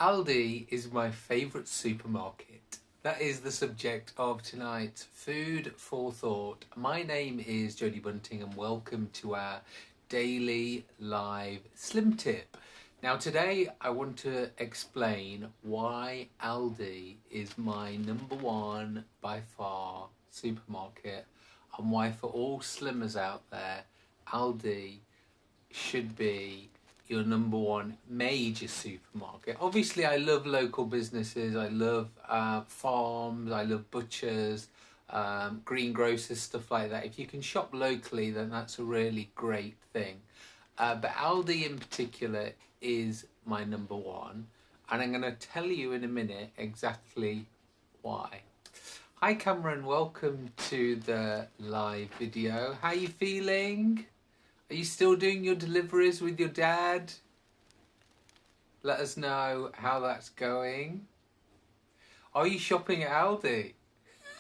Aldi is my favourite supermarket. That is the subject of tonight's Food for Thought. My name is Jody Bunting and welcome to our daily live Slim Tip. Now today I want to explain why Aldi is my number one by far supermarket and why for all slimmers out there, Aldi should be your number one major supermarket. Obviously, I love local businesses. I love farms. I love butchers, greengrocers, stuff like that. If you can shop locally, then that's a really great thing. But Aldi in particular is my number one, and I'm going to tell you in a minute exactly why. Hi Cameron, welcome to the live video. How are you feeling? Are you still doing your deliveries with your dad? Let us know how that's going. Are you shopping at Aldi?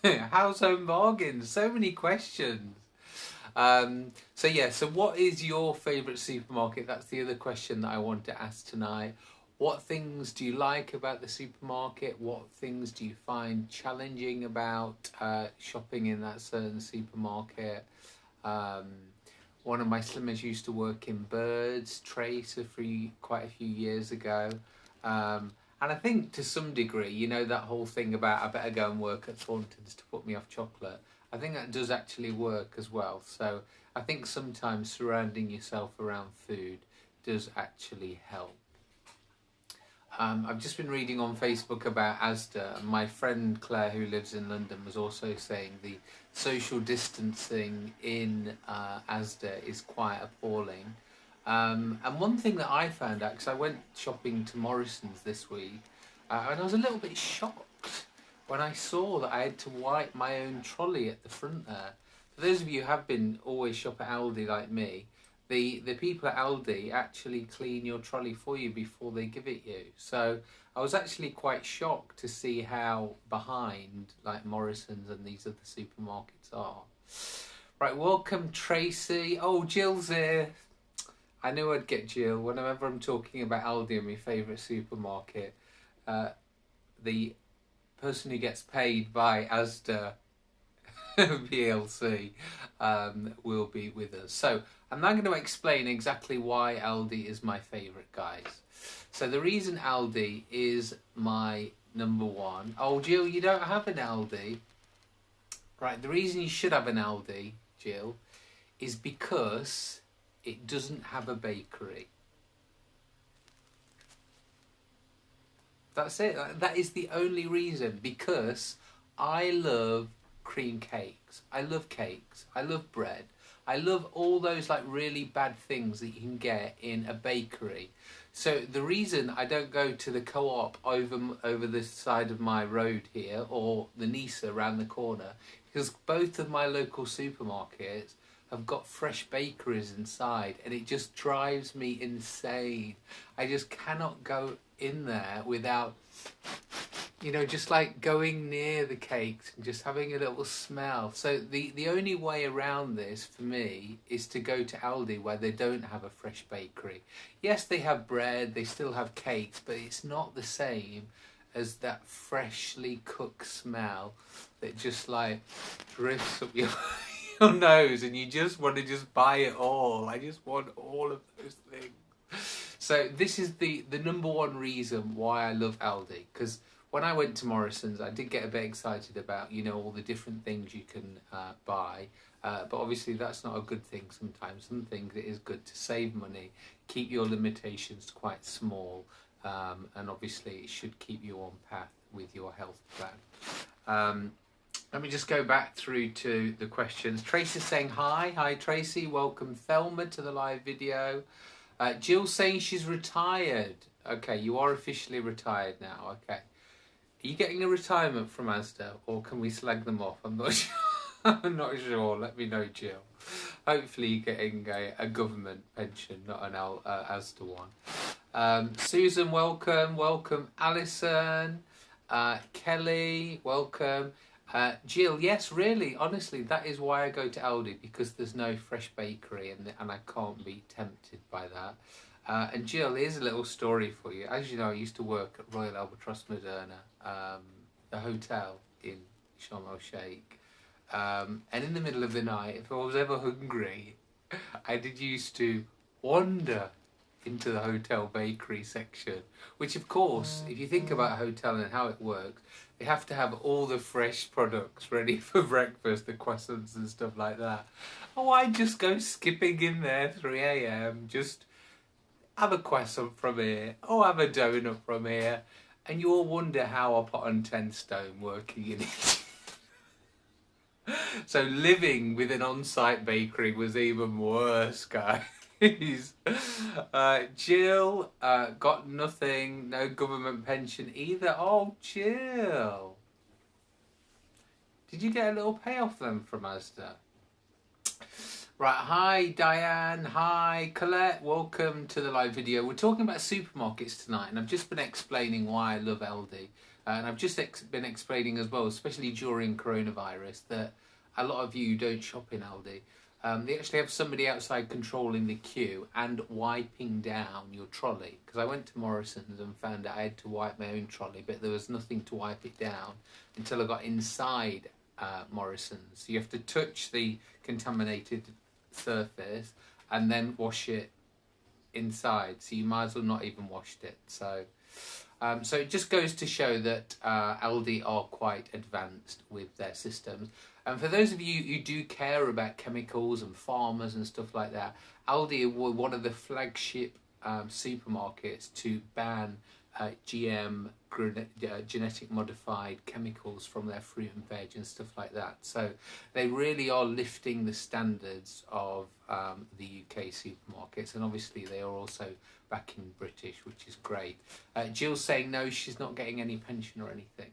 How's home bargains? So many questions. So what is your favourite supermarket? That's the other question that I want to ask tonight. What things do you like about the supermarket? What things do you find challenging about shopping in that certain supermarket? One of my slimmers used to work in Birds, Trace, quite a few years ago. And I think to some degree, you know, that whole thing about I better go and work at Thornton's to put me off chocolate, I think that does actually work as well. So I think sometimes surrounding yourself around food does actually help. I've just been reading on Facebook about Asda, and my friend Claire, who lives in London, was also saying the social distancing in Asda is quite appalling. And one thing that I found out, because I went shopping to Morrison's this week, and I was a little bit shocked when I saw that I had to wipe my own trolley at the front there. For those of you who have been always shop at Aldi like me, the people at Aldi actually clean your trolley for you before they give it you. So I was actually quite shocked to see how behind like Morrison's and these other supermarkets are. Right, welcome Tracy. Oh, Jill's here. I knew I'd get Jill. Whenever I'm talking about Aldi and my favourite supermarket, the person who gets paid by Asda PLC will be with us. So I'm now going to explain exactly why Aldi is my favourite, guys. So the reason Aldi is my number one... Oh, Jill, you don't have an Aldi. Right, the reason you should have an Aldi, Jill, is because it doesn't have a bakery. That's it. That is the only reason, because I love cream cakes. I love cakes. I love bread. I love all those like really bad things that you can get in a bakery. So the reason I don't go to the co-op over the side of my road here or the Nisa around the corner, because both of my local supermarkets have got fresh bakeries inside, and it just drives me insane. I just cannot go in there without, you know, just like going near the cakes and just having a little smell. So the only way around this for me is to go to Aldi where they don't have a fresh bakery. Yes, they have bread, they still have cakes, but it's not the same as that freshly cooked smell that just like drifts up your nose and you just want to just buy it all. I just want all of those things. So this is the number one reason why I love Aldi, because when I went to Morrison's, I did get a bit excited about, you know, all the different things you can buy. But obviously that's not a good thing sometimes. Some things it is good to save money, keep your limitations quite small, and obviously it should keep you on path with your health plan. Let me just go back through to the questions. Tracy's saying hi. Hi Tracy, welcome Thelma to the live video. Jill's saying she's retired. Okay, you are officially retired now, okay. Are you getting a retirement from Asda, or can we slag them off? I'm not sure. I'm not sure. Let me know, Jill. Hopefully you're getting a government pension, not an Asda one. Susan, welcome. Welcome, Alison. Kelly, welcome. Jill, yes, really, honestly, that is why I go to Aldi, because there's no fresh bakery and I can't be tempted by that. And Jill, here's a little story for you. As you know, I used to work at Royal Albatross Moderna, the hotel in Sharm el Sheikh. And in the middle of the night, if I was ever hungry, I did used to wander into the hotel bakery section, which of course, if you think about a hotel and how it works, they have to have all the fresh products ready for breakfast, the croissants and stuff like that. Oh, I just go skipping in there 3 a.m, just have a croissant from here, or have a donut from here, and you all wonder how I put on 10 stone working in it. So living with an on-site bakery was even worse, guys. Jill got nothing, no government pension either. Oh, Jill. Did you get a little payoff then from Asda? Right, hi Diane, hi Colette, welcome to the live video. We're talking about supermarkets tonight, and I've just been explaining why I love Aldi. And I've just been explaining as well, especially during coronavirus, that a lot of you don't shop in Aldi. They actually have somebody outside controlling the queue and wiping down your trolley. Because I went to Morrison's and found out I had to wipe my own trolley, but there was nothing to wipe it down until I got inside Morrison's. So you have to touch the contaminated surface and then wash it inside, so you might as well not even washed it. So it just goes to show that Aldi are quite advanced with their systems. And for those of you who do care about chemicals and farmers and stuff like that, Aldi were one of the flagship supermarkets to ban GM genetic modified chemicals from their fruit and veg and stuff like that. So they really are lifting the standards of the UK supermarkets, and obviously they are also backing British, which is great. Jill's saying no, she's not getting any pension or anything.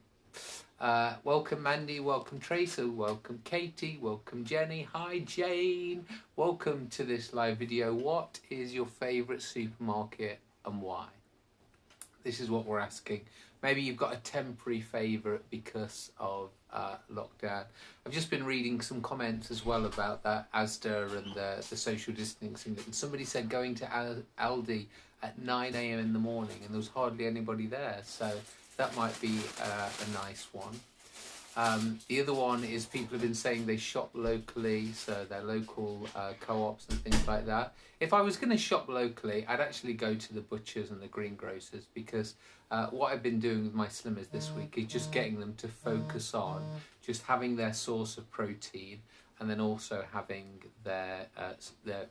Welcome Mandy, welcome Tracy, welcome Katie, welcome Jenny, hi Jane, welcome to this live video. What is your favourite supermarket and why? This is what we're asking. Maybe you've got a temporary favourite because of lockdown. I've just been reading some comments as well about that Asda and the social distancing. And somebody said going to Aldi at 9 a.m. in the morning and there was hardly anybody there. So that might be a nice one. The other one is people have been saying they shop locally, so their local co-ops and things like that. If I was going to shop locally, I'd actually go to the butchers and the greengrocers, because what I've been doing with my slimmers this week is just getting them to focus on just having their source of protein and then also having their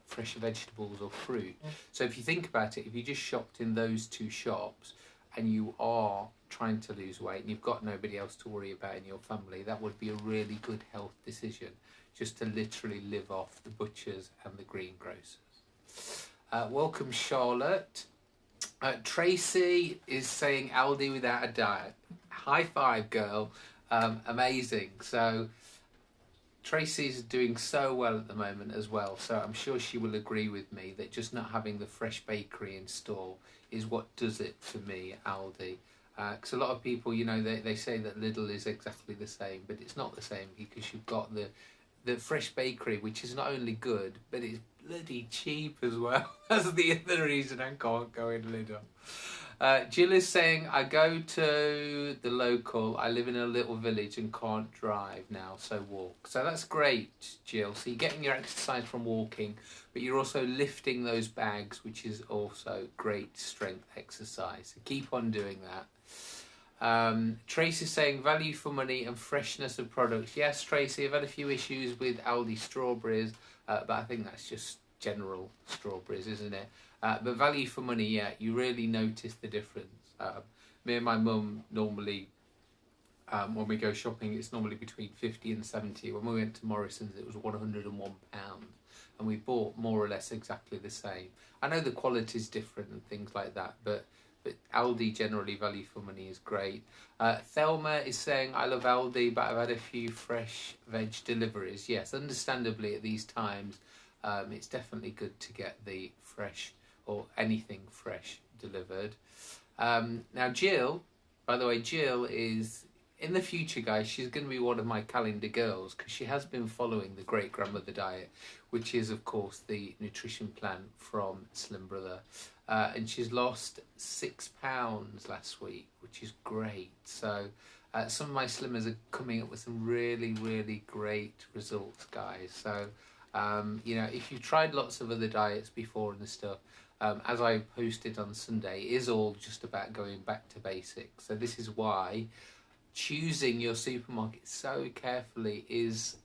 fresh vegetables or fruit. So if you think about it, if you just shopped in those two shops and you are trying to lose weight and you've got nobody else to worry about in your family, that would be a really good health decision, just to literally live off the butchers and the greengrocers. Welcome Charlotte. Tracy is saying Aldi without a diet. High five, girl. Amazing. So Tracy's doing so well at the moment as well, so I'm sure she will agree with me that just not having the fresh bakery in store is what does it for me, Aldi. Because a lot of people, you know, they say that Lidl is exactly the same, but it's not the same, because you've got the fresh bakery, which is not only good, but it's bloody cheap as well. That's the other reason I can't go in Lidl. Jill is saying, I go to the local, I live in a little village and can't drive now, so walk. So that's great, Jill. So you're getting your exercise from walking, but you're also lifting those bags, which is also great strength exercise. So keep on doing that. Tracy's saying value for money and freshness of products. Yes, Tracy, I've had a few issues with Aldi strawberries, but I think that's just general strawberries, isn't it? But value for money, yeah, you really notice the difference. Me and my mum normally, when we go shopping, it's normally between 50 and 70. When we went to Morrison's, it was £101, and we bought more or less exactly the same. I know the quality is different and things like that, but Aldi generally value for money is great. Thelma is saying, I love Aldi, but I've had a few fresh veg deliveries. Yes, understandably at these times, it's definitely good to get the fresh or anything fresh delivered. Now Jill, by the way, Jill is, in the future, guys, she's going to be one of my calendar girls, because she has been following the Great Grandmother Diet, which is, of course, the nutrition plan from Slim Brother. and she's lost £6 last week, which is great. So some of my slimmers are coming up with some really, really great results, guys. So you know, if you've tried lots of other diets before and stuff, as I posted on Sunday, it is all just about going back to basics. So this is why choosing your supermarket so carefully is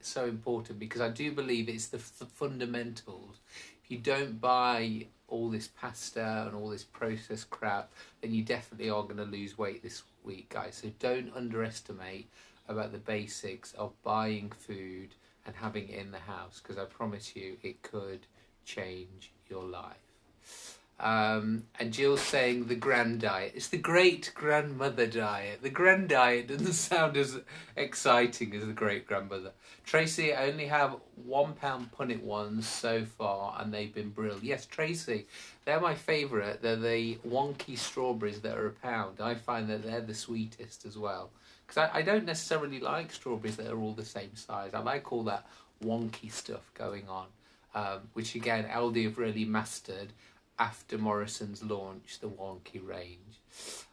so important, because I do believe it's the fundamentals. If you don't buy all this pasta and all this processed crap, then you definitely are going to lose weight this week, guys. So don't underestimate about the basics of buying food and having it in the house, because I promise you it could change your life. And Jill's saying the grand diet. It's the great grandmother diet. The grand diet doesn't sound as exciting as the great grandmother. Tracy, I only have £1 punnet ones so far, and they've been brilliant. Yes, Tracy, they're my favourite. They're the wonky strawberries that are £1. I find that they're the sweetest as well, because I don't necessarily like strawberries that are all the same size. I like all that wonky stuff going on, which again Aldi have really mastered after Morrison's launch the wonky range.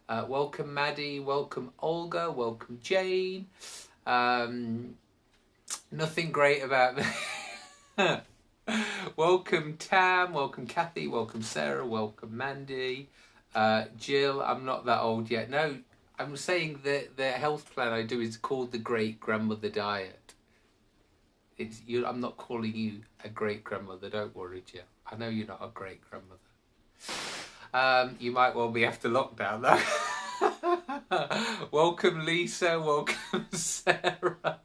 Welcome Maddie, welcome Olga, welcome Jane. Nothing great about me. Welcome Tam, welcome Kathy, welcome Sarah, welcome Mandy. Jill, I'm not that old yet. No, I'm saying that the health plan I do is called the Great Grandmother Diet. I'm not calling you a great grandmother, don't worry, Jill. I know you're not a great grandmother. You might well be after lockdown though. Welcome Lisa, welcome Sarah.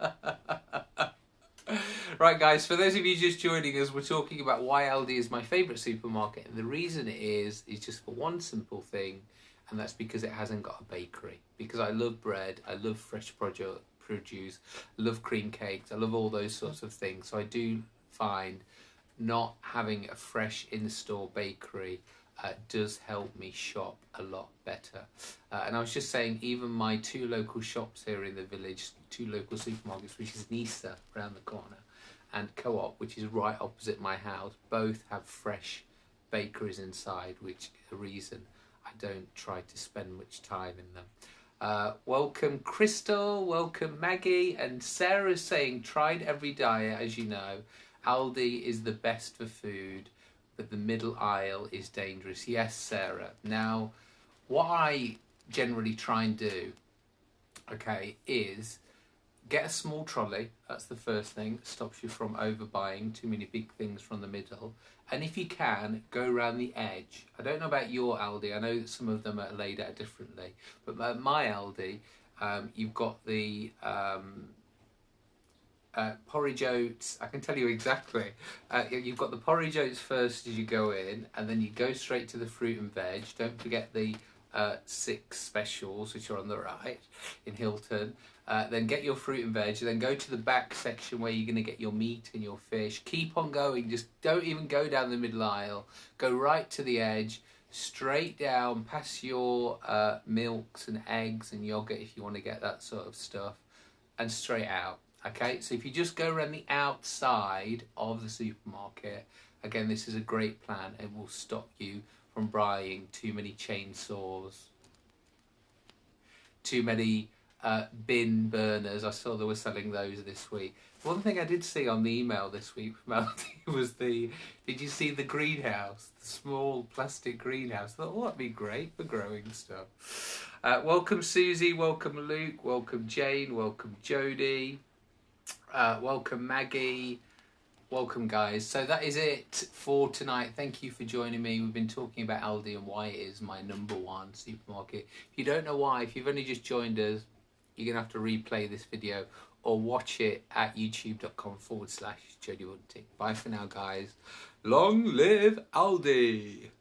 Right guys, for those of you just joining us, we're talking about why Aldi is my favourite supermarket, and the reason it is just for one simple thing, and that's because it hasn't got a bakery. Because I love bread, I love fresh produce, I love cream cakes, I love all those sorts of things. So I do find not having a fresh in-store bakery does help me shop a lot better. And I was just saying, even my 2 local shops here in the village, 2 local supermarkets, which is Nisa around the corner, and Co-op, which is right opposite my house, both have fresh bakeries inside, which is a reason I don't try to spend much time in them. Welcome Crystal, welcome Maggie, and Sarah's saying, tried every diet, as you know. Aldi is the best for food, but the middle aisle is dangerous. Yes, Sarah. Now, what I generally try and do, okay, is get a small trolley. That's the first thing. It stops you from overbuying too many big things from the middle. And if you can, go around the edge. I don't know about your Aldi. I know that some of them are laid out differently. But at my Aldi, you've got the porridge oats. I can tell you exactly. You've got the porridge oats first as you go in, and then you go straight to the fruit and veg. Don't forget the 6 specials, which are on the right in Hilton. Then get your fruit and veg, then go to the back section where you're going to get your meat and your fish. Keep on going, just don't even go down the middle aisle. Go right to the edge, straight down, past your milks and eggs and yogurt if you want to get that sort of stuff, and straight out. Okay, so if you just go around the outside of the supermarket, again, this is a great plan. It will stop you from buying too many chainsaws, too many bin burners. I saw they were selling those this week. One thing I did see on the email this week from Aldi was did you see the greenhouse, the small plastic greenhouse? I thought, oh, that'd be great for growing stuff. Welcome Susie, welcome Luke, welcome Jane, welcome Jody, welcome Maggie, welcome guys. So that is it for tonight. Thank you for joining me. We've been talking about Aldi and why it is my #1 supermarket. If you don't know why, if you've only just joined us, you're going to have to replay this video or watch it at youtube.com/Jody Bunting. Bye for now, guys. Long live Aldi!